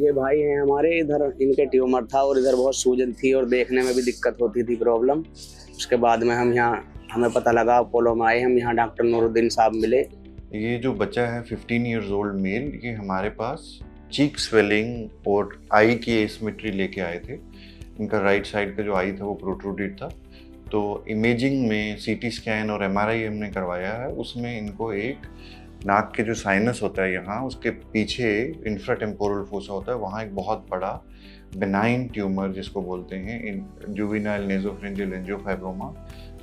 ये भाई हैं हमारे, इधर इनके ट्यूमर था और इधर बहुत सूजन थी और देखने में भी दिक्कत होती थी, प्रॉब्लम। उसके बाद में हम यहाँ, हमें पता लगा, अपोलो में आए हम, यहाँ डॉक्टर नूरुद्दीन साहब मिले। ये जो बच्चा है 15 इयर्स ओल्ड मेल, ये हमारे पास चीक स्वेलिंग और आई की एसिमेट्री लेके आए थे। इनका राइट साइड का जो आई था वो प्रोट्रूडेड था। तो इमेजिंग में सीटी स्कैन और एमआरआई हमने करवाया है, उसमें इनको एक नाक के जो साइनस होता है यहाँ, उसके पीछे इंफ्राटेम्पोरल फोसा होता है, वहाँ एक बहुत बड़ा बेनाइन ट्यूमर जिसको बोलते हैं जुवेनाइल नेसोफेरिंजियल एंजियोफाइब्रोमा,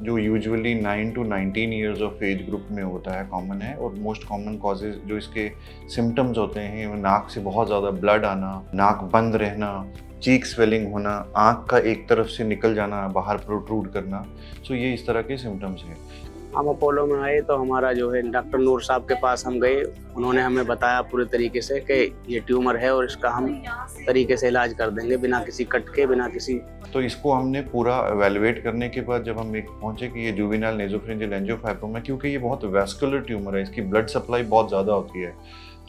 जो usually 9 to 19 years of age group में होता है, कॉमन है। और मोस्ट कॉमन कॉजेज जो इसके सिम्टम्स होते हैं, नाक से बहुत ज़्यादा ब्लड आना, नाक बंद रहना, चीक स्वेलिंग होना, आँख का एक तरफ से निकल जाना, बाहर प्रोट्रूड करना। सो ये इस तरह के सिम्टम्स हैं। हम अपोलो में आए तो हमारा जो है डॉक्टर नूर साहब के पास हम गए, उन्होंने हमें बताया पूरे तरीके से कि ये ट्यूमर है और इसका हम तरीके से इलाज कर देंगे, बिना किसी कट के, बिना किसी। तो इसको हमने पूरा एवेलुएट करने के बाद जब हम एक पहुंचे कि ये जुवेनाइल नेसोफेरिंजियल एंजियोफाइब्रोमा, क्योंकि ये बहुत वैस्कुलर ट्यूमर है, इसकी ब्लड सप्लाई बहुत ज़्यादा होती है,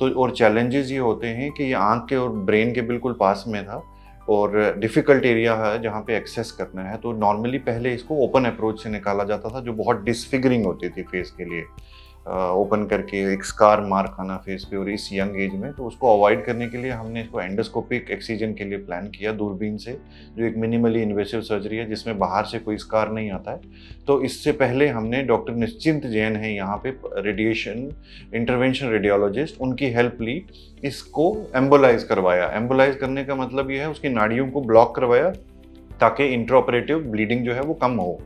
तो और चैलेंजेस ये होते हैं कि ये आँख के और ब्रेन के बिल्कुल पास में था और डिफ़िकल्ट एरिया है जहाँ पे एक्सेस करना है। तो नॉर्मली पहले इसको ओपन अप्रोच से निकाला जाता था, जो बहुत डिसफिगरिंग होती थी फेस के लिए, ओपन करके एक स्कार मार्क आना फेस पे, और इस यंग एज में। तो उसको अवॉइड करने के लिए हमने इसको एंडोस्कोपिक एक्सीजन के लिए प्लान किया दूरबीन से, जो एक मिनिमली इन्वेसिव सर्जरी है जिसमें बाहर से कोई स्कार नहीं आता है। तो इससे पहले हमने डॉक्टर निश्चिंत जैन है यहाँ पे, रेडिएशन इंटरवेंशन रेडियोलॉजिस्ट, उनकी हेल्प ली, इसको एम्बोलाइज करवाया। एम्बोलाइज करने का मतलब ये है उसकी नाड़ियों को ब्लॉक करवाया ताकि इंट्राऑपरेटिव ब्लीडिंग जो है वो कम हो।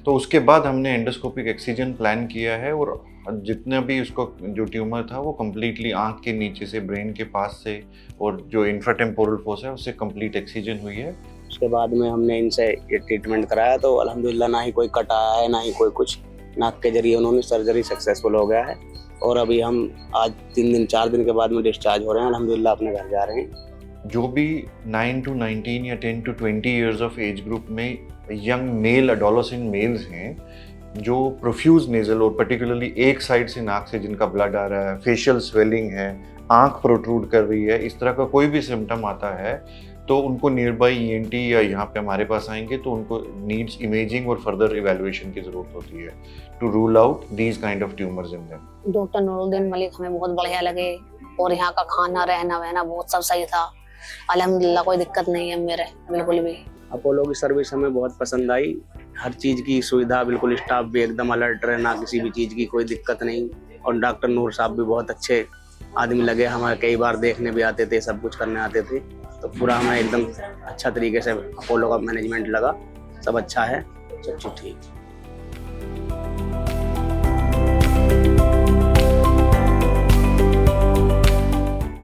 तो उसके बाद हमने एंडोस्कोपिक एक्सीजन प्लान किया है, और जितना भी उसको जो ट्यूमर था वो कम्प्लीटली आँख के नीचे से, ब्रेन के पास से, और जो इंफ्राटेम्पोरल फोसा है उससे कंप्लीट एक्सीजन हुई है। उसके बाद में हमने इनसे ये ट्रीटमेंट कराया तो अल्हम्दुलिल्लाह ना ही कोई कट आया है, ना ही कोई कुछ। नाक के जरिए उन्होंने सर्जरी सक्सेसफुल हो गया है और अभी हम आज 4 दिन के बाद में डिस्चार्ज हो रहे हैं, अल्हम्दुलिल्लाह अपने घर जा रहे हैं। जो भी 9 to 19 या 10 to 20 years of age group में यंग मेल एडोलेसेंट मेल्स हैं, जो प्रोफ्यूज नेजल और पर्टिकुलरली एक साइड से नाक से जिनका ब्लड आ रहा है, फेशियल स्वेलिंग है, आंख प्रोट्रूड कर रही है, इस तरह का कोई भी सिम्टम आता है, तो उनको नियर बाई ENT या यहाँ पे हमारे पास आएंगे तो उनको नीड्स इमेजिंग और फर्दर इवैल्यूएशन की ज़रूरत होती है to rule out these kind of tumours in them. Doctor Nooruddin Malik हमें बहुत बढ़िया लगे और यहाँ का खाना, रहना वहना बहुत सब सही था। अल्हम्दुलिल्लाह कोई दिक्कत नहीं है मेरे, बिल्कुल भी। अपोलो की सर्विस हमें बहुत पसंद आई, हर चीज़ की सुविधा, बिल्कुल स्टाफ भी एकदम अलर्ट रहे, ना किसी भी चीज़ की कोई दिक्कत नहीं। और डॉक्टर नूर साहब भी बहुत अच्छे आदमी लगे, हमारे कई बार देखने भी आते थे, सब कुछ करने आते थे, तो पूरा हमें एकदम अच्छा तरीके से अपोलो का मैनेजमेंट लगा, सब अच्छा है, सब चीज़ ठीक।